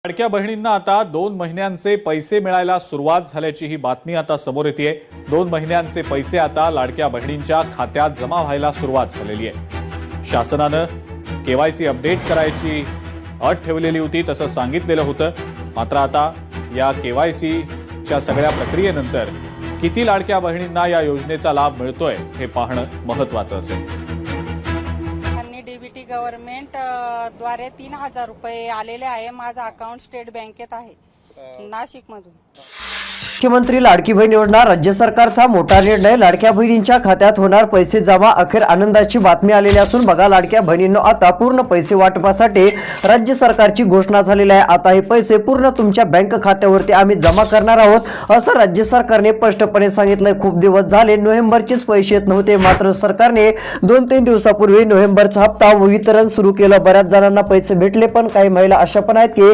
लाडक्या बहिणींना आता 2 महिन्यांचे पैसे मिळायला सुरुवात झाल्याची ही बातमी आता समोर येते। 2 महिन्यांचे पैसे आता लाडक्या बहिणींच्या खात्यात जमा व्हायला सुरुवात झालेली आहे। शासनानं केवायसी अपडेट करायची अट ठेवलेली होती, तसं सांगितलेलं होतं। मात्र आता या केवायसीच्या सगळ्या प्रक्रियेनंतर किती लाडक्या बहिणींना या योजनेचा लाभ मिळतोय हे पाहणं महत्त्वाचं असेल। डीबीटी गव्हर्नमेंट द्वारे 3000 रुपये आलेले आहे। माझा अकाउंट स्टेट बँकेत आहे नाशिक मधून। मुख्यमंत्री लाडकी बहीण योजना राज्य सरकारचा मोठा निर्णय, लाडक्या बहिणींच्या खात्यात होणार पैसे जमा। अखेर आनंदाची बातमी आलेली असून बघा, लाडक्या बहिणींनो आता पूर्ण पैसे वाटपासाठी राज्य सरकारची घोषणा झालेली आहे। आता हे पैसे पूर्ण तुमच्या बँक खात्यावरती आम्ही जमा करणार आहोत असं राज्य सरकारने स्पष्टपणे सांगितलंय। खूप दिवस झाले नोव्हेंबरचेच पैसे येत नव्हते, मात्र सरकारने 2-3 दिवसापूर्वी नोव्हेंबरचा हप्ता वितरण सुरू केलं। बऱ्याच जणांना पैसे भेटले, पण काही महिला अशा पण आहेत की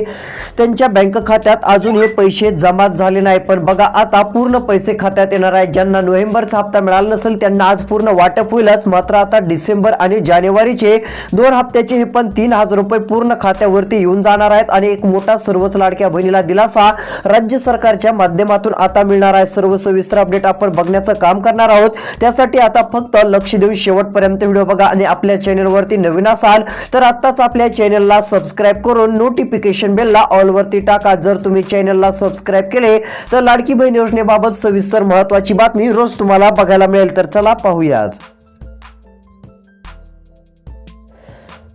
त्यांच्या बँक खात्यात अजून हे पैसे जमा झाले नाही। पण बघा, आता पूर्ण पैसे खात्यात येणार आहे। ज्यांना नोव्हेंबरचा हप्ता मिळाला नसेल त्यांना आज पूर्ण वाटप होईलच। मात्र आता डिसेंबर आणि जानेवारीचे 2 हप्त्याचे हे पण 3000 रुपये पूर्ण खात्यावरती येऊन जाणार आहेत आणि एक मोठा सर्वच लाडक्या बहिणीला दिलासा राज्य सरकारच्या माध्यमातून आता मिळणार आहे। सर्व सविस्तर अपडेट आपण बघण्याचं काम करणार आहोत। त्यासाठी आता फक्त लक्ष देऊन शेवटपर्यंत व्हिडिओ बघा आणि आपल्या चॅनलवरती नवीन असाल तर आत्ताच आपल्या चॅनलला सबस्क्राइब करून नोटिफिकेशन बेलला ऑल वरती टाका। जर तुम्ही चॅनलला सबस्क्राइब केले तर लाडकी बहीण योजनेबाबत सविस्तर महत्त्वाची बातमी रोज तुम्हाला बघायला मिळेल। तर चला पाहूयात।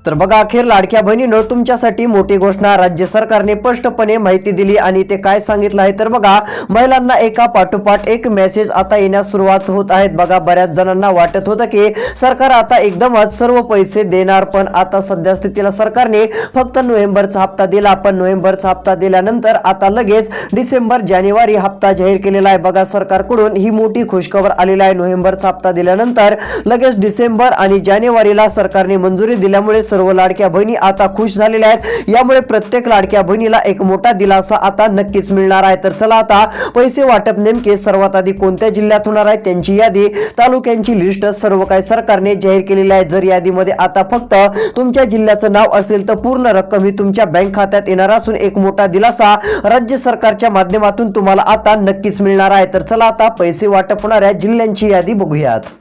तर बघा, अखेर लाडक्या बहिणींनो तुमच्यासाठी मोठी घोषणा राज्य सरकारने स्पष्टपणे माहिती दिली आणि ते काय सांगितलं आहे तर बघा, महिलांना एका पाठोपाठ एक मेसेज आता येण्यास सुरुवात होत आहेत। बघा, बऱ्याच जणांना वाटत होतं की सरकार आता एकदमच सर्व पैसे देणार, पण आता सध्या स्थितीला सरकारने फक्त नोव्हेंबरचा हप्ता दिला। पण नोव्हेंबरचा हप्ता दिल्यानंतर आता लगेच डिसेंबर जानेवारी हप्ता जाहीर केलेला आहे। बघा, सरकारकडून ही मोठी खुशखबर आलेली आहे। नोव्हेंबरचा हप्ता दिल्यानंतर लगेच डिसेंबर आणि जानेवारीला सरकारने मंजुरी दिल्यामुळे सर्व लाडक्या बहिणी आता खुश झालेल्या आहेत। यामुळे प्रत्येक लाडक्या बहिणीला एक मोठा दिलासा आता नक्कीच मिळणार आहे। तर चला, आता पैसे वाटप नेमके सर्वात आधी कोणत्या जिल्ह्यात होणार आहे त्यांची यादी, तालुक्यांची लिस्ट सर्व काही सरकारने जाहीर केलेली आहे। जर यादीमध्ये आता फक्त तुमच्या जिल्ह्याचं नाव असेल तर पूर्ण रक्कम ही तुमच्या बँक खात्यात येणार असून एक मोठा दिलासा राज्य सरकारच्या माध्यमातून तुम्हाला आता नक्कीच मिळणार आहे। तर चला, आता पैसे वाटप होणाऱ्या जिल्ह्यांची यादी बघूयात।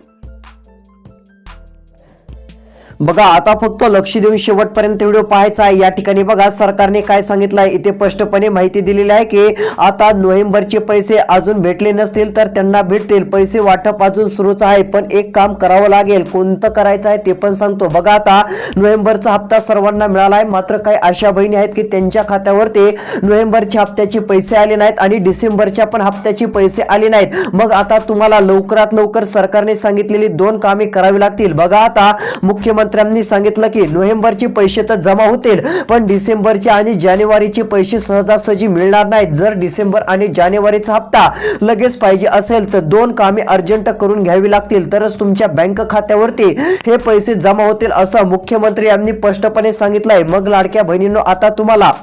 बघा, आता फक्त लक्ष देऊन शेवटपर्यंत व्हिडिओ पाहायचा आहे। या ठिकाणी बघा, सरकारने काय सांगितलं आहे इथे स्पष्टपणे माहिती दिलेली आहे की आता नोव्हेंबरचे पैसे अजून भेटले नसतील तर त्यांना भेटतील। पैसे वाटप अजून सुरूच आहे, पण एक काम करावं लागेल। कोणतं करायचं आहे ते पण सांगतो। बघा, आता नोव्हेंबरचा हप्ता सर्वांना मिळाला आहे, मात्र काही अशा बहिणी आहेत की त्यांच्या खात्यावरती नोव्हेंबरच्या हप्त्याचे पैसे आले नाहीत आणि डिसेंबरच्या पण हप्त्याचे पैसे आले नाहीत। मग आता तुम्हाला लवकरात लवकर सरकारने सांगितलेली 2 कामे करावी लागतील। बघा, आता मुख्यमंत्र्यांनी सांगितलं की नोव्हेंबरचे पैसे तर जमा होतील, पण डिसेंबरचे आणि जानेवारीचे पैसे सहजासहजी मिळणार नाहीत। जर डिसेंबर आणि जानेवारीचा हप्ता लगेच पाहिजे असेल तर 2 कामे अर्जंट करून घ्यावी लागतील, तरच तुमच्या बँक खात्यावरती हे पैसे जमा होतील असं मुख्यमंत्री यांनी स्पष्टपणे सांगितलंय। मग लाडक्या बहिणींनो, आता तुम्हाला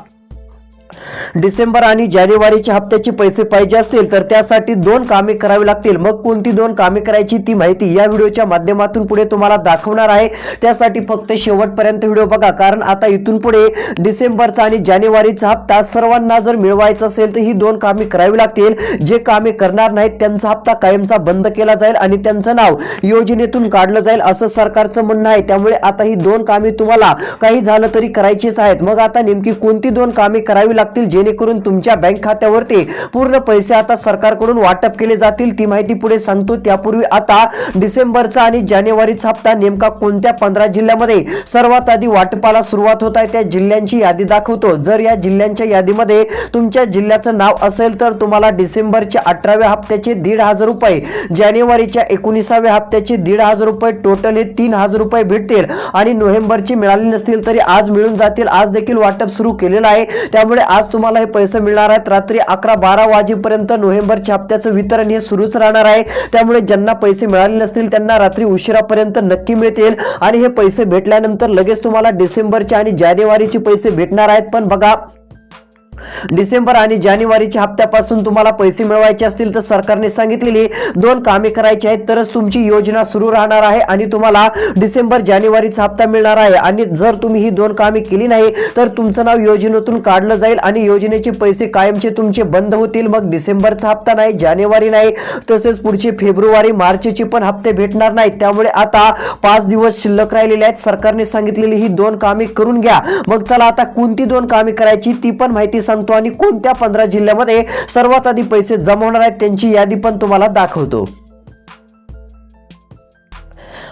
डिसेंबर आणि जानेवारीच्या हप्त्याचे पैसे पाहिजे असतील तर त्यासाठी 2 कामे करावी लागतील। मग कोणती 2 कामे करायची ती माहिती या व्हिडिओच्या माध्यमातून पुढे तुम्हाला दाखवणार आहे। त्यासाठी फक्त शेवटपर्यंत व्हिडिओ बघा, कारण आता इथून पुढे डिसेंबरचा आणि जानेवारीचा हप्ता सर्वांना जर मिळवायचा असेल तर ही 2 कामे करावी लागतील। जे कामे करणार नाहीत त्यांचा हप्ता कायमचा बंद केला जाईल आणि त्यांचं नाव योजनेतून काढलं जाईल असं सरकारचं म्हणणं आहे। त्यामुळे आता ही 2 कामे तुम्हाला काही झालं तरी करायचीच आहेत। मग आता नेमकी कोणती 2 कामे करावी लागतील जेणेकरून तुमच्या बँक खात्यावरती पूर्ण पैसे आता सरकारकडून वाटप केले जातील ती माहिती पुढे सांगतो। त्यापूर्वी आता डिसेंबरचा आणि जानेवारीचा हप्ता नेमका कोणत्या 15 जिल्ह्यामध्ये सर्वात आधी वाटपाला सुरुवात होत आहे त्या जिल्ह्यांची यादी दाखवतो। जर या जिल्ह्यांच्या यादीमध्ये तुमच्या जिल्ह्याचं नाव असेल तर तुम्हाला डिसेंबरच्या 18व्या हप्त्याचे 1500 रुपये, जानेवारीच्या 19व्या हप्त्याचे 1500 रुपये, टोटल हे 3000 रुपये भेटतील आणि नोव्हेंबरचे मिळाले नसतील तरी आज मिळून जातील। आज देखील वाटप सुरू केलेलं आहे, त्यामुळे आज तुम्हाला हे पैसे मिळणार आहेत। रात्री 11-12 वाजेपर्यंत नोव्हेंबरच्या हप्त्याचं वितरण हे सुरूच राहणार आहे। त्यामुळे ज्यांना पैसे मिळाले नसतील त्यांना रात्री उशिरापर्यंत नक्की मिळतील आणि हे पैसे भेटल्यानंतर लगेच तुम्हाला डिसेंबरचे आणि जानेवारीचे पैसे भेटणार आहेत। पण बघा, डिसेंबर आणि जानेवारीच्या हप्त्यापासून तुम्हाला पैसे मिळवायचे असतील तर सरकारने सांगितलेली 2 कामे करायची आहेत, तरच तुमची योजना सुरू राहणार आहे आणि तुम्हाला डिसेंबर जानेवारीचा हप्ता मिळणार आहे. आणि जर तुम्ही ही 2 कामे केली नाही तर तुमचं नाव योजनेतून काढलं जाईल आणि योजनेचे पैसे कायमचे तुमचे बंद होतील. मग डिसेंबरचा हप्ता नाही, जानेवारी नाही, तसेच पुढचे फेब्रुवारी मार्चचे पण हप्ते भेटणार नाहीत. त्यामुळे आता 5 दिवस शिल्लक राहिलेले आहेत. सरकारने सांगितलेली ही 2 कामे करून घ्या. मग चला आता कोणती 2 कामे करायची ती पण माहिती सांगतो आणि कोणत्या 15 जिल्ह्यामध्ये सर्वात आधी पैसे जमा होणार आहेत त्यांची यादी पण तुम्हाला दाखवतो.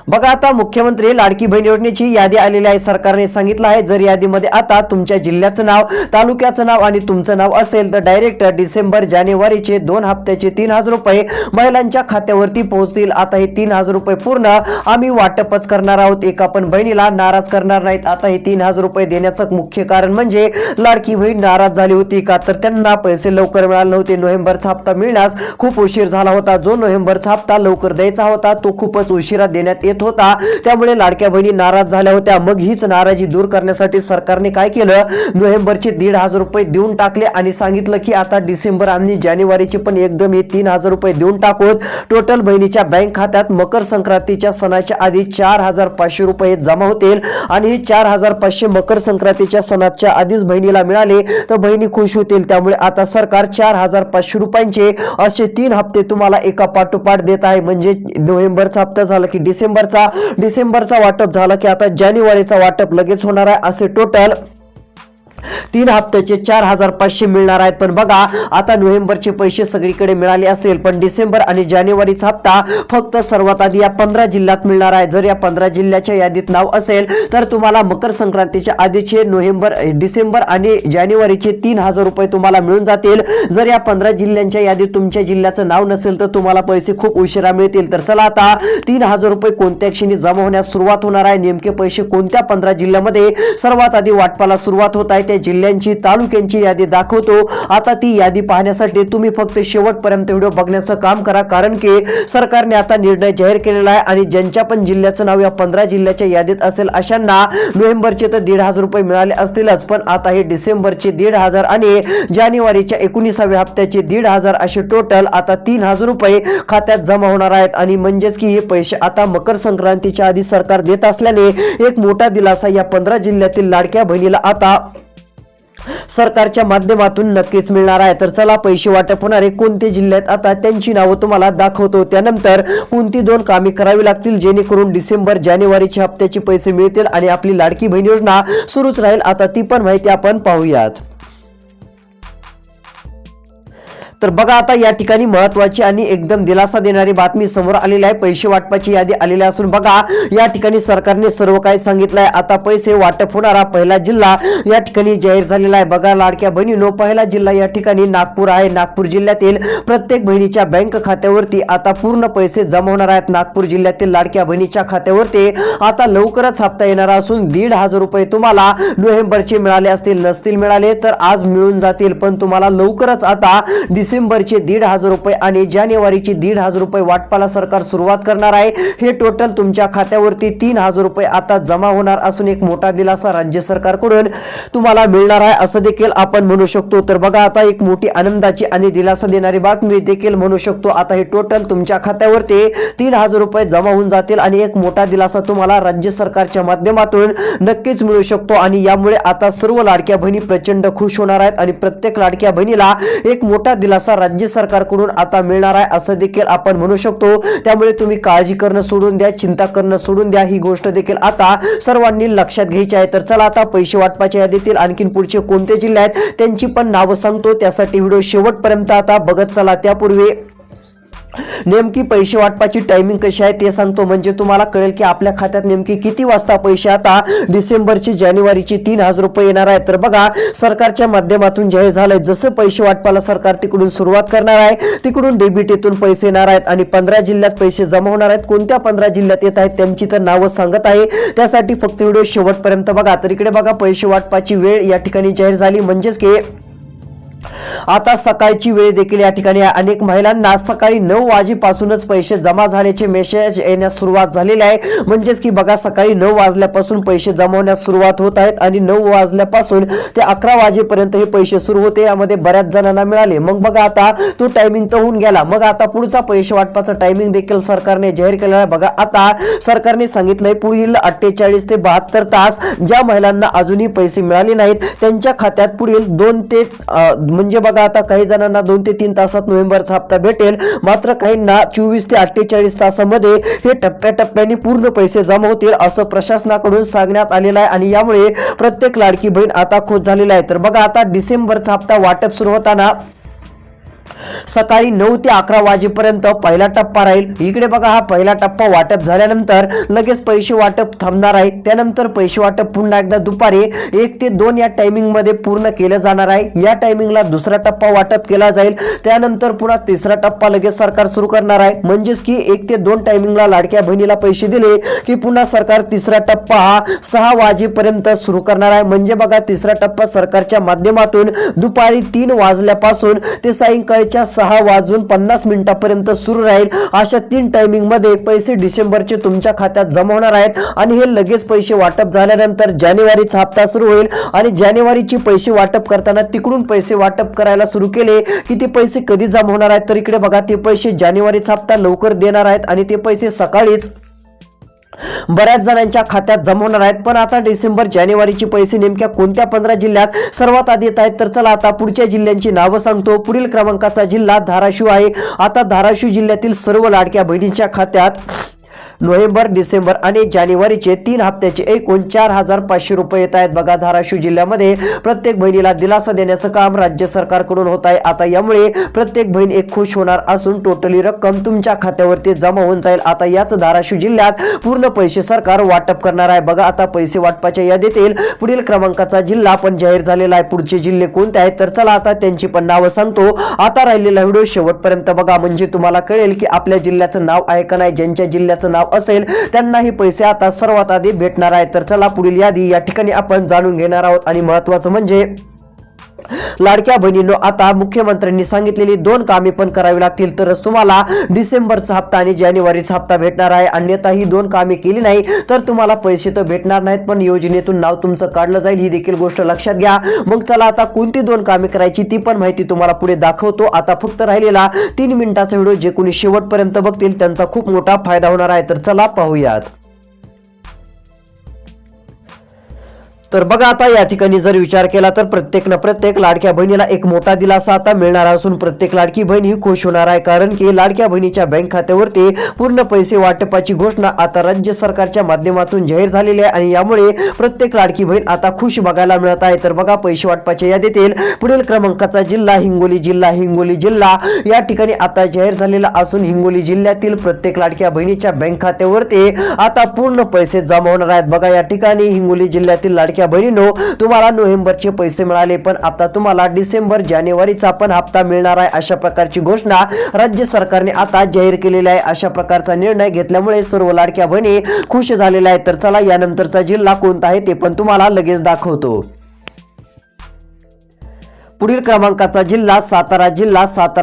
बघा आता मुख्यमंत्री लाडकी बहीण योजनेची यादी आलेली आहे. सरकारने सांगितलं आहे जर यादीमध्ये आता तुमच्या जिल्ह्याचं नाव, तालुक्याचं नाव आणि तुमचं नाव असेल तर डायरेक्ट डिसेंबर जानेवारीचे 2 हप्त्याचे 3,000 रुपये महिलांच्या खात्यावरती पोहोचतील. आता हे 3,000 रुपये पूर्ण आम्ही वाटपच करणार आहोत, एका पण बहिणीला नाराज करणार नाहीत. आता हे 3,000 रुपये देण्याचं मुख्य कारण म्हणजे लाडकी बहीण नाराज झाली होती का तर त्यांना पैसे लवकर मिळाले नव्हते. नोव्हेंबरचा हप्ता मिळण्यास खूप उशीर झाला होता. जो नोव्हेंबरचा हप्ता लवकर द्यायचा होता तो खूपच उशिरा देण्यात येत होता, त्यामुळे लाडक्या बहिणी नाराज झाल्या होत्या. मग हीच नाराजी दूर करण्यासाठी सरकारने काय केलं, नोव्हेंबरचे 1,500 रुपये देऊन टाकले आणि सांगितलं की आता डिसेंबर आणि जानेवारीचे पण एकदम हे 3,000 रुपये देऊन टाकून टोटल बहिणीच्या बँक खात्यात मकर संक्रांतीच्या सणाच्या आधी 4,500 रुपये जमा होतील आणि हे 4,500 मकर संक्रांतीच्या सणाच्या आधीच बहिणीला मिळाले तर बहिणी खुश होतील. त्यामुळे आता सरकार 4,500 रुपयांचे असे 3 हप्ते तुम्हाला एका पाठोपाठ देत आहे. म्हणजे नोव्हेंबरचा हप्ता झाला की डिसेंबरचा वाटप झाला की आता जानेवारीचा वाटप लगेच होणार आहे. असे टोटल 3 हप्त्याचे 4,500 मिळणार आहेत. पण बघा आता नोव्हेंबरचे पैसे सगळीकडे मिळाले असेल पण डिसेंबर आणि जानेवारीचा हप्ता फक्त सर्वात आधी या 15 जिल्ह्यात मिळणार आहे. जर या 15 जिल्ह्याच्या यादीत नाव असेल तर तुम्हाला मकर संक्रांतीच्या आधीचे डिसेंबर आणि जानेवारीचे 3,000 रुपये तुम्हाला मिळून जातील. जर या 15 जिल्ह्यांच्या यादीत तुमच्या जिल्ह्याचं नाव नसेल तर तुम्हाला पैसे खूप उशिरा मिळतील. तर चला आता 3,000 रुपये कोणत्या क्षणी जमा होण्यास सुरुवात होणार आहे, नेमके पैसे कोणत्या 15 जिल्ह्यामध्ये सर्वात आधी वाटपाला सुरुवात होत आहे, त्या जिल्ह्यांची तालुक्यांची यादी दाखवतो. आता ती यादी पाहण्यासाठी तुम्ही फक्त शेवटपर्यंत व्हिडिओ बघण्याचं काम करा, कारण की सरकारने आता निर्णय जाहीर केलेला आहे आणि ज्यांच्या पण जिल्ह्याचं नाव या 15 जिल्ह्याच्या यादीत असेल अशांना नोव्हेंबरचे तर 1,500 रुपये मिळाले असतीलच, पण आता हे डिसेंबरचे 1,500 आणि जानेवारीच्या 19व्या हप्त्याचे 1,500 असे टोटल आता 3,000 रुपये खात्यात जमा होणार आहेत. आणि म्हणजेच की हे पैसे आता मकर संक्रांतीच्या आधी सरकार देत असल्याने एक मोठा दिलासा या 15 जिल्ह्यातील लाडक्या बहिणीला आता सरकारच्या माध्यमातून नक्कीच मिळणार आहे. तर चला पैसे वाटप होणारे कोणते जिल्ह्यात आता त्यांची नावं तुम्हाला दाखवतो. त्यानंतर कोणती 2 कामे करावी लागतील जेणेकरून डिसेंबर जानेवारीच्या हप्त्याचे पैसे मिळतील आणि आपली लाडकी बहीण योजना सुरूच राहील. आता ती पण माहिती आपण पाहूयात. तर बघा आता या ठिकाणी महत्त्वाची आणि एकदम दिलासा देणारी बातमी समोर आलेली आहे. पैसे वाटपाची यादी आलेली असून बघा या ठिकाणी सरकारने सर्व काही सांगितलं आहे. आता पैसे वाटप होणारा पहिला जिल्हा या ठिकाणी जाहीर झालेला आहे. बघा लाडक्या बहिणींनो, पहिला जिल्हा या ठिकाणी नागपूर आहे. नागपूर जिल्ह्यातील प्रत्येक बहिणीच्या बँक खात्यावरती आता पूर्ण पैसे जमा होणार आहेत. नागपूर जिल्ह्यातील लाडक्या बहिणीच्या खात्यावरती आता लवकरच हप्ता येणार असून 1,500 रुपये तुम्हाला नोव्हेंबरचे मिळाले असतील, नसतील मिळाले तर आज मिळून जातील, पण तुम्हाला लवकरच आता डिसेंबरचे 1,500 रुपये आणि जानेवारीचे 1,500 रुपये वाटपाला सरकार सुरुवात करणार आहे. हे टोटल तुमच्या खात्यावरती 3,000 रुपये आता जमा होणार असून एक मोठा दिलासा राज्य सरकारकडून तुम्हाला मिळणार आहे असं देखील आपण म्हणू शकतो. तर बघा आता एक मोठी आनंदाची आणि दिलासा देणारी बातमी देखील म्हणू शकतो. आता हे टोटल तुमच्या खात्यावरती 3,000 रुपये जमा होऊन जातील आणि एक मोठा दिलासा तुम्हाला राज्य सरकारच्या माध्यमातून नक्कीच मिळू शकतो. आणि यामुळे आता सर्व लाडक्या बहिणी प्रचंड खुश होणार आहेत आणि प्रत्येक लाडक्या बहिणीला एक मोठा दिलासा राज्य सरकारकडून आता मिळणार आहे असं देखील आपण म्हणू शकतो. त्यामुळे तुम्ही काळजी करणं सोडून द्या, चिंता करणं सोडून द्या. ही गोष्ट देखील आता सर्वांनी लक्षात घ्यायची आहे. तर चला आता पैसे वाटपाच्या यादीतील आणखीन पुढचे कोणते जिल्हे आहेत त्यांची पण नावं सांगतो. त्यासाठी व्हिडिओ शेवटपर्यंत आता बघत चला. त्यापूर्वी नेमकी पैसे वाटपाची टायमिंग कशी आहे ते सांगतो, म्हणजे तुम्हाला कळेल की आपल्या खात्यात नेमकी किती वाजता पैसे आता डिसेंबरचे जानेवारीचे 3,000 रुपये येणार आहेत. तर बघा सरकारच्या माध्यमातून जाहीर झालंय जसं पैसे वाटपाला सरकार तिकडून सुरुवात करणार आहे तिकडून डेबिटीतून पैसे येणार आहेत आणि 15 जिल्ह्यात पैसे जमा होणार आहेत. कोणत्या 15 जिल्ह्यात येत आहेत त्यांची तर नावं सांगत आहे, त्यासाठी फक्त व्हिडिओ शेवटपर्यंत बघा. तर इकडे बघा पैसे वाटपाची वेळ या ठिकाणी जाहीर झाली, म्हणजेच की आता सकाळची वेळ देखील या ठिकाणी आहे. अनेक महिलांना सकाळी 9 वाजेपासूनच पैसे जमा झाल्याचे मेसेज येण्यास सुरुवात झालेली आहे. म्हणजेच की बघा सकाळी 9 वाजल्यापासून पैसे जमा होण्यास सुरुवात होत आहेत आणि 9 वाजल्यापासून ते 11 वाजेपर्यंत हे पैसे सुरू होते. यामध्ये बऱ्याच जणांना मिळाले. मग बघा आता तो टायमिंग तर होऊन गेला. मग आता पुढचा पैसे वाटपाचा टायमिंग देखील सरकारने जाहीर केलेला आहे. बघा आता सरकारने सांगितलंय पुढील 48 ते 72 तास ज्या महिलांना अजूनही पैसे मिळाले नाहीत त्यांच्या खात्यात पुढील 2 ते म्हणजे बघा आता काही जणांना 2 ते 3 तासात नोव्हेंबरचा हप्ता भेटेल. मात्र काहींना 24 ते 48 तासामध्ये हे टप्प्याटप्प्याने पूर्ण पैसे जमा होतील असं प्रशासनाकडून सांगण्यात आलेलं आहे. आणि यामुळे प्रत्येक लाडकी बहीण आता खुश झालेली आहे. तर बघा आता डिसेंबरचा हप्ता वाटप सुरू होताना सकाळी 9 ते 11 वाजेपर्यंत पहिला टप्पा राहील. इकडे बघा हा पहिला टप्पा वाटप झाल्यानंतर लगेच पैसे वाटप थांबणार आहे. त्यानंतर पैसे वाटप पुन्हा एकदा दुपारी 1 ते 2 या टायमिंग मध्ये पूर्ण केलं जाणार आहे. या टायमिंगला दुसरा टप्पा वाटप केला जाईल. त्यानंतर पुन्हा तिसरा टप्पा लगेच सरकार सुरू करणार आहे. म्हणजेच की 1 ते 2 टायमिंगला लाडक्या बहिणीला पैसे दिले की पुन्हा सरकार तिसरा टप्पा हा 6 वाजेपर्यंत सुरू करणार आहे. म्हणजे बघा तिसरा टप्पा सरकारच्या माध्यमातून दुपारी 3 वाजल्यापासून ते सायंकाळी 6:50 पर्यंत सुरू राहील. अशा 3 टायमिंग मध्ये पैसे डिसेंबरचे तुमच्या खात्यात जमा होणार आहेत. आणि हे लगेच पैसे वाटप झाल्यानंतर जानेवारीचा हप्ता सुरू होईल. आणि जानेवारीचे पैसे वाटप करताना तिकडून पैसे वाटप करायला सुरू केले की ते पैसे कधी जमा होणार आहेत. तर इकडे बघा ते पैसे जानेवारीचा हप्ता लवकर देणार आहेत आणि ते पैसे सकाळीच बऱ्याच जणांच्या खात्यात जमा होणार आहेत. पण आता डिसेंबर जानेवारीचे पैसे नेमक्या कोणत्या 15 जिल्ह्यात सर्वात आधी येत आहेत तर चला आता पुढच्या जिल्ह्यांची नावं सांगतो. पुढील क्रमांकाचा जिल्हा धाराशिव आहे. आता धाराशिव जिल्ह्यातील सर्व लाडक्या बहिणींच्या खात्यात नोव्हेंबर, डिसेंबर आणि जानेवारीचे 3 हप्त्याचे एकूण 4,500 रुपये येत आहेत. बघा धाराशिव जिल्ह्यामध्ये प्रत्येक बहिणीला दिलासा देण्याचं काम राज्य सरकारकडून होत आहे. आता यामुळे प्रत्येक बहीण एक खुश होणार असून टोटली रक्कम तुमच्या खात्यावरती जमा होऊन जाईल. आता याच धाराशिव जिल्ह्यात पूर्ण पैसे सरकार वाटप करणार आहे. बघा आता पैसे वाटपाच्या यादीतील पुढील क्रमांकाचा जिल्हा पण जाहीर झालेला आहे. पुढचे जिल्हे कोणते आहेत तर चला आता त्यांची पण नावं सांगतो. आता राहिलेला व्हिडिओ शेवटपर्यंत बघा म्हणजे तुम्हाला कळेल की आपल्या जिल्ह्याचं नाव आहे का नाही. ज्यांच्या जिल्ह्याचं नाव असेल त्यांनाही पैसे आता सर्वात आधी भेटणार आहेत. तर चला पुढील यादी या ठिकाणी आपण जाणून घेणार आहोत. आणि महत्त्वाचं म्हणजे लाडक्या बहिणींनो आता मुख्यमंत्र्यांनी सांगितलेली 2 कामे पण करावी लागतील तरच तुम्हाला डिसेंबरचा हप्ता आणि जानेवारीचा हप्ता भेटणार आहे. अन्यथा ही 2 कामे केली नाही तर तुम्हाला पैसे तर भेटणार नाहीत पण योजनेतून नाव तुमचं काढलं जाईल. ही देखील गोष्ट लक्षात घ्या. मग चला आता कोणती 2 कामे करायची ती पण माहिती तुम्हाला पुढे दाखवतो. आता फक्त राहिलेला 3 मिनिटाचा व्हिडिओ जे कोणी शेवटपर्यंत बघतील त्यांचा खूप मोठा फायदा होणार आहे. तर चला पाहूयात. तर बघा आता या ठिकाणी जर विचार केला तर प्रत्येक लाडक्या बहिणीला एक मोठा दिलासा आता मिळणार असून प्रत्येक लाडकी बहीण ही खुश होणार आहे. कारण की लाडक्या बहिणीच्या बँक खात्यावरती पूर्ण पैसे वाटपाची घोषणा आता राज्य सरकारच्या माध्यमातून जाहीर झालेली आहे. आणि यामुळे प्रत्येक लाडकी बहीण आता खुश बघायला मिळत आहे. तर बघा पैसे वाटपाच्या यादीतील पुढील क्रमांकाचा जिल्हा हिंगोली जिल्हा या ठिकाणी आता जाहीर झालेला असून हिंगोली जिल्ह्यातील प्रत्येक लाडक्या बहिणीच्या बँक खात्यावरती आता पूर्ण पैसे जमा होणार आहेत. बघा या ठिकाणी हिंगोली जिल्ह्यातील लाडक्या बहिणींनो तुम्हाला नोव्हेंबरचे पैसे मिळाले पण आता तुम्हाला डिसेंबर, जानेवारीचा पण हप्ता मिळणार आहे. अशा प्रकारची घोषणा राज्य सरकारने आता जाहीर केलेली आहे. अशा प्रकारचा निर्णय घेतल्यामुळे सर्व लाडक्या बहिणी खुश झालेल्या आहेत. तर चला यानंतरचा जिल्हा कोणता आहे ते पण तुम्हाला लगेच दाखवतो. पुढील क्रमांकाचा जिल्हा सातारा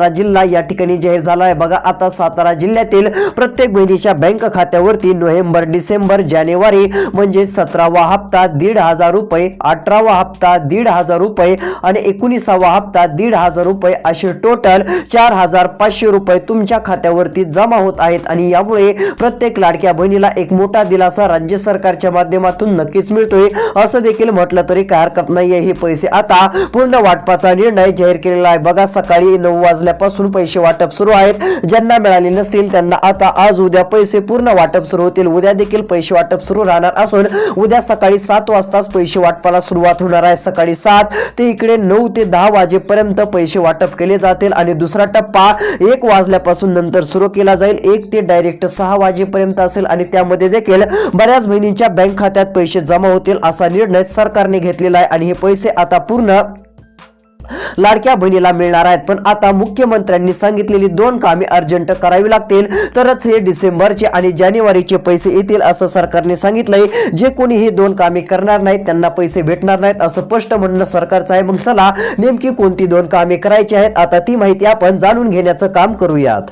जिल्हा या ठिकाणी जाहीर झाला आहे. बघा आता सातारा जिल्ह्यातील प्रत्येक बहिणीच्या बँक खात्यावरती नोव्हेंबर, डिसेंबर, जानेवारी म्हणजे 17वा हप्ता 1,500 रुपये, 18वा हप्ता 1,500 रुपये आणि 19वा हप्ता 1,500 रुपये असे टोटल 4,500 रुपये तुमच्या खात्यावरती जमा होत आहेत. आणि यामुळे प्रत्येक लाडक्या बहिणीला एक मोठा दिलासा राज्य सरकारच्या माध्यमातून नक्कीच मिळतोय असं देखील म्हटलं तरी काय हरकत नाहीये. हे पैसे आता पूर्ण वाटपाचा निर्णय जाहीर केलेला आहे. बघा सकाळी 9 वाजल्यापासून पैसे वाटप सुरू आहेत. ज्यांना मिळाले नसतील त्यांना आता आज उद्या पैसे पूर्ण वाटप सुरू होतील. उद्या देखील पैसे वाटप सुरू राहणार असून उद्या सकाळी 7 वाजताच पैसे वाटपाला सुरुवात होणार आहे. सकाळी 7 ते इकडे 9 ते 10 वाजेपर्यंत पैसे वाटप केले जातील आणि दुसरा टप्पा 1 वाजल्यापासून नंतर सुरू केला जाईल. 1 ते डायरेक्ट 6 वाजेपर्यंत असेल आणि त्यामध्ये देखील बऱ्याच बहिणींच्या बँक खात्यात पैसे जमा होतील असा निर्णय सरकारने घेतलेला आहे. आणि हे पैसे आता पूर्ण लाडक्या बहिणीला मिळणार आहेत. पण आता मुख्यमंत्र्यांनी सांगितलेली 2 कामे अर्जंट करावी लागतील तरच हे डिसेंबरचे आणि जानेवारीचे पैसे येतील असं सरकारने सांगितलंय. जे कोणी ही 2 कामे करणार नाहीत त्यांना पैसे भेटणार नाहीत असं स्पष्ट म्हणणं सरकारचं आहे. मग चला नेमकी कोणती 2 कामे करायची आहेत आता ती माहिती आपण जाणून घेण्याचं काम करूयात.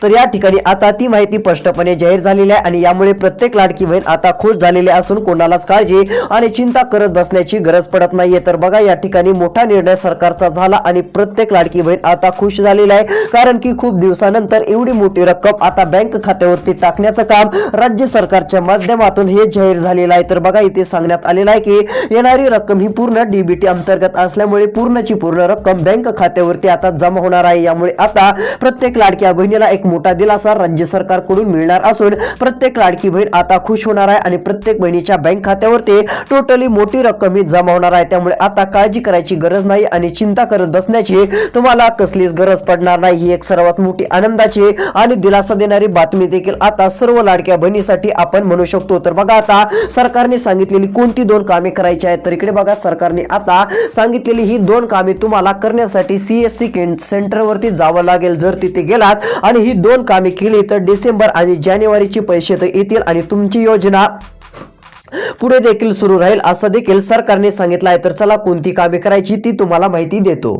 तर या ठिकाणी आता ती माहिती स्पष्टपणे जाहीर झालेली आहे आणि यामुळे प्रत्येक लाडकी बहीण आता खुश झालेली असून कोणालाच काळजी आणि चिंता करत बसण्याची गरज पडत नाहीये. तर बघा या ठिकाणी मोठा निर्णय सरकारचा झाला आणि प्रत्येक लाडकी बहीण आता खुश झालेली आहे, कारण की खूप दिवसानंतर एवढी मोठी रक्कम आता बँक खात्यावरती टाकण्याचं काम राज्य सरकारच्या माध्यमातून हे जाहीर झालेलं आहे. तर बघा इथे सांगण्यात आलेलं आहे की येणारी रक्कम ही पूर्ण डीबीटी अंतर्गत असल्यामुळे पूर्णची पूर्ण रक्कम बँक खात्यावरती आता जमा होणार आहे. यामुळे आता प्रत्येक लाडक्या बहिणीला एक मोठा दिलासा राज्य सरकारकडून मिळणार असून प्रत्येक लाडकी बहीण आता खुश होणार आहे आणि प्रत्येक बहिणीच्या बँक खात्यावरती टोटली मोठी रक्कम ही जमा होणार आहे. त्यामुळे आता काळजी करायची गरज नाही आणि चिंता करत बसण्याची तुम्हाला कसलीच गरज पडणार नाही. ही एक सर्वात मोठी आनंदाची आणि दिलासा देणारी बातमी देखील आता सर्व लाडक्या बहिणीसाठी आपण म्हणू शकतो. तर बघा आता सरकारने सांगितलेली कोणती 2 कामे करायची आहेत. तर इकडे बघा सरकारने आता सांगितलेली ही 2 कामे तुम्हाला करण्यासाठी CSC सेंटरवरती जावं लागेल. जर तिथे गेलात आणि ही 2 कामे केली तर डिसेंबर आणि जानेवारीचे पैसे तर येतील आणि तुमची योजना पुढे देखील सुरू राहील असं देखील सरकारने सांगितलं आहे. तर चला कोणती कामे करायची ती तुम्हाला माहिती देतो.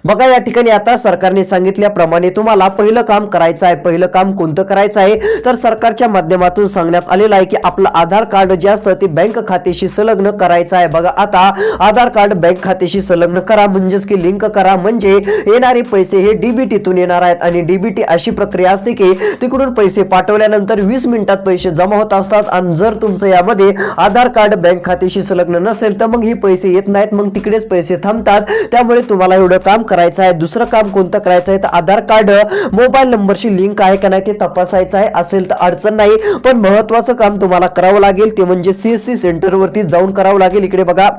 बघा या ठिकाणी आता सरकारने सांगितल्याप्रमाणे तुम्हाला पहिलं काम करायचं आहे. पहिलं काम कोणतं करायचं आहे तर सरकारच्या माध्यमातून सांगण्यात आलेलं आहे की आपलं आधार कार्ड जे असतं ते बँक खात्याशी संलग्न करायचं आहे. बघा आता आधार कार्ड बँक खात्याशी संलग्न करा म्हणजेच की लिंक करा, म्हणजे येणारे पैसे हे डीबीटीतून येणार आहेत आणि डीबीटी अशी प्रक्रिया असते की तिकडून पैसे पाठवल्यानंतर 20 मिनिटात पैसे जमा होत असतात आणि जर तुमचं यामध्ये आधार कार्ड बँक खात्याशी संलग्न नसेल तर मग ही पैसे येत नाहीत, मग तिकडेच पैसे थांबतात. त्यामुळे तुम्हाला एवढं काम करायचं आहे. दुसरं काम कोणतं करायचं आहे तर आधार कार्ड मोबाईल नंबरशी लिंक आहे का नाही ते तपासायचं आहे. असेल तर अडचण नाही, पण महत्त्वाचं काम तुम्हाला करावं लागेल ते म्हणजे CSC सेंटरवरती जाऊन करावं लागेल. इकडे बघा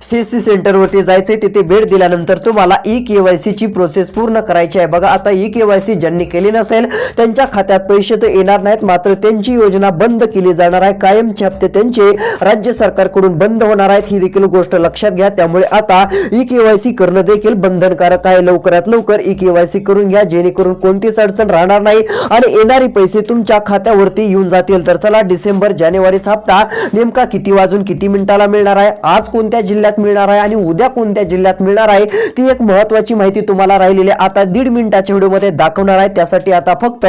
CSC सेंटरवरती जायचंय. तिथे भेट दिल्यानंतर तुम्हाला eKYC ची प्रोसेस पूर्ण करायची आहे. बघा आता eKYC ज्यांनी केली नसेल त्यांच्या खात्यात पैसे तर येणार नाहीत, मात्र त्यांची योजना बंद केली जाणार आहे. कायमचे हप्ते त्यांचे राज्य सरकारकडून बंद होणार आहेत, ही देखील गोष्ट लक्षात घ्या. त्यामुळे आता eKYC करणं देखील बंधनकारक आहे. लवकरात लवकर eKYC करून घ्या जेणेकरून कोणतीच अडचण राहणार नाही आणि येणारे पैसे तुमच्या खात्यावरती येऊन जातील. तर चला डिसेंबर जानेवारीचा हप्ता नेमका किती वाजून किती मिनिटाला मिळणार आहे, आज कोणत्या जिल्ह्यात मिळणार आहे आणि उद्या कोणत्या जिल्ह्यात मिळणार आहे ती एक महत्त्वाची माहिती तुम्हाला राहिलेली आता 1.5 मिनिटाच्या व्हिडिओमध्ये दाखवणार आहे. त्यासाठी आता फक्त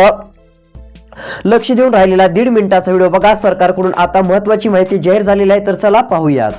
लक्ष देऊन राहिलेला 1.5 मिनिटाचा व्हिडिओ बघा. सरकारकडून आता महत्त्वाची माहिती जाहीर झालेली आहे. तर चला पाहूयात.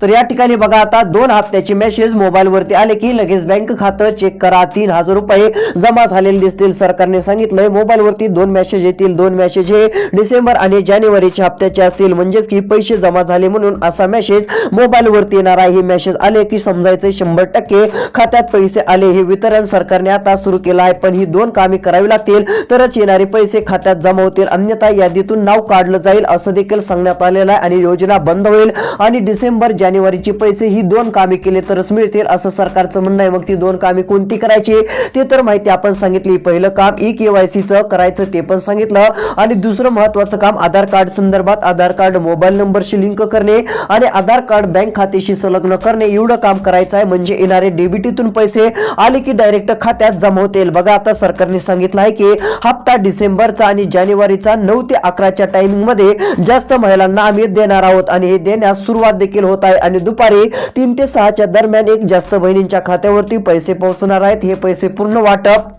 तर या ठिकाणी बघा आता 2 हप्त्याचे मेसेज मोबाईल वरती आले की लगेच बँक खातं चेक करा, 3000 रुपये जमा झालेले दिसतील. सरकारने सांगितलंय मोबाईल वरती 2 मेसेज येतील. 2 मेसेज हे डिसेंबर आणि जानेवारीच्या हप्त्याचे असतील, म्हणजेच की पैसे जमा झाले म्हणून असा मेसेज मोबाईल वरती येणार आहे. हे मेसेज आले की समजायचे 100% खात्यात पैसे आले. हे वितरण सरकारने आता सुरू केलं आहे, पण ही 2 कामे करावी लागतील तरच येणारे पैसे खात्यात जमा होतील, अन्यथा यादीतून नाव काढलं जाईल असं देखील सांगण्यात आलेलं आहे आणि योजना बंद होईल आणि डिसेंबर जानेवारीचे पैसे ही 2 कामे केले तरच मिळतील असं सरकारचं म्हणणं आहे. मग ती 2 कामे कोणती करायची ते तर माहिती आपण सांगितली. पहिलं काम eKYC चं करायचं ते पण सांगितलं आणि दुसरं महत्त्वाचं काम आधार कार्ड संदर्भात आधार कार्ड मोबाईल नंबरशी लिंक करणे आणि आधार कार्ड बँक खात्याशी संलग्न करणे एवढं काम करायचं आहे, म्हणजे येणारे डीबीटीतून पैसे आले की डायरेक्ट खात्यात जमा होतील. बघा आता सरकारने सांगितलं आहे की हप्ता डिसेंबरचा आणि जानेवारीचा 9 ते 11च्या टायमिंग मध्ये जास्त महिलांना आम्ही देणार आहोत आणि हे देण्यास सुरुवात देखील होत आहे आणि दुपारी 3 ते 6च्या दरम्यान एक जास्त बहिणींच्या खात्यावरती पैसे पोहोचणार आहेत. हे पैसे पूर्ण वाटप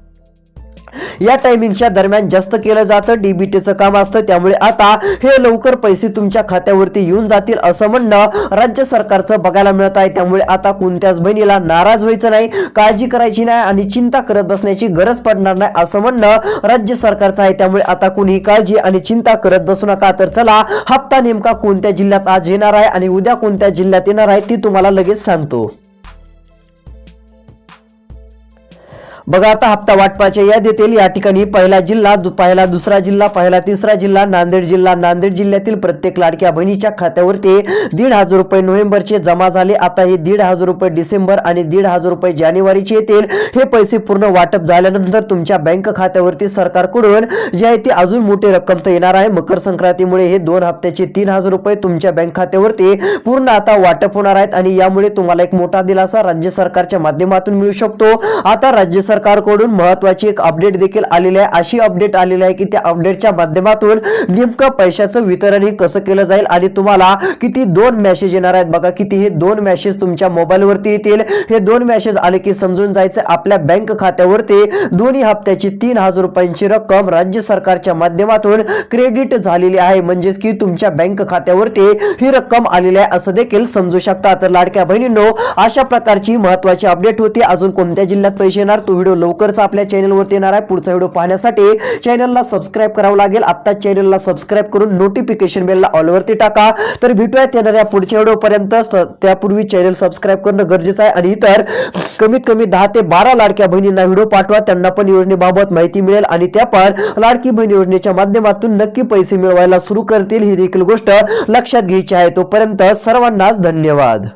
या टायमिंगच्या दरम्यान जास्त केलं जातं, डीबीटीचं काम असतं. त्यामुळे आता हे लवकर पैसे तुमच्या खात्यावरती येऊन जातील असं म्हणणं राज्य सरकारचं बघायला मिळत आहे. त्यामुळे आता कोणत्याच बहिणीला नाराज व्हायचं नाही, काळजी करायची नाही आणि चिंता करत बसण्याची गरज पडणार नाही असं म्हणणं राज्य सरकारचं आहे. त्यामुळे आता कोणी काळजी आणि चिंता करत बसू नका. तर चला हप्ता नेमका कोणत्या जिल्ह्यात आज येणार आहे आणि उद्या कोणत्या जिल्ह्यात येणार आहे ती तुम्हाला लगेच सांगतो. बघा आता हप्ता वाटपाच्या यादीतील या ठिकाणी पहिला जिल्हा पहिला दुसरा जिल्हा पहिला तिसरा जिल्हा नांदेड जिल्हा. नांदेड जिल्ह्यातील प्रत्येक लाडक्या बहिणीच्या खात्यावरती 1,500 रुपये नोव्हेंबरचे जमा झाले. आता हे 1,500 रुपये डिसेंबर आणि 1,500 रुपये जानेवारीचे येतील. हे पैसे पूर्ण वाटप झाल्यानंतर तुमच्या बँक खात्यावरती सरकारकडून जे आहे ती अजून मोठी रक्कम तर येणार आहे. मकर संक्रांतीमुळे हे 2 हप्त्याचे 3,000 रुपये तुमच्या बँक खात्यावरती पूर्ण आता वाटप होणार आहेत आणि यामुळे तुम्हाला एक मोठा दिलासा राज्य सरकारच्या माध्यमातून मिळू शकतो. आता राज्य सरकारकडून महत्त्वाची एक अपडेट देखील आलेली आहे. अशी अपडेट आलेली आहे की त्या अपडेटच्या माध्यमातून नेमकं पैशाचं वितरण हे कसं केलं जाईल आणि तुम्हाला किती 2 मेसेज येणार आहेत. बघा किती हे 2 मेसेज तुमच्या मोबाईलवरती येतील. हे 2 मेसेज आले की समजून जायचं आपल्या बँक खात्यावरती दोन्ही हप्त्याची 3,000 रुपयांची रक्कम राज्य सरकारच्या माध्यमातून क्रेडिट झालेली आहे. म्हणजेच की तुमच्या बँक खात्यावरती ही रक्कम आलेली आहे असं देखील समजू शकता. तर लाडक्या बहिणींनो अशा प्रकारची महत्त्वाची अपडेट होती. अजून कोणत्या जिल्ह्यात पैसे येणार तो व्हिडिओ लवकरच आपल्या चॅनलवरती येणार आहे. पुढचा व्हिडिओ पाहण्यासाठी चॅनलला सबस्क्राइब करावं लागेल. आता चॅनलला सबस्क्राइब करून नोटिफिकेशन बेलला ऑल वरती टाका. तर भेटूयात येणाऱ्या पुढच्या व्हिडिओ पर्यंत. त्यापूर्वी चॅनल सबस्क्राइब करणं गरजेचं आहे आणि इतर कमीत कमी 10 ते 12 लाडक्या बहिणींना व्हिडिओ पाठवा. त्यांना पण योजनेबाबत माहिती मिळेल आणि त्या पण लाडकी बहीण योजनेच्या माध्यमातून नक्की पैसे मिळवायला सुरू करतील. ही देखील गोष्ट लक्षात घ्यायची आहे. तोपर्यंत सर्वांनाच धन्यवाद.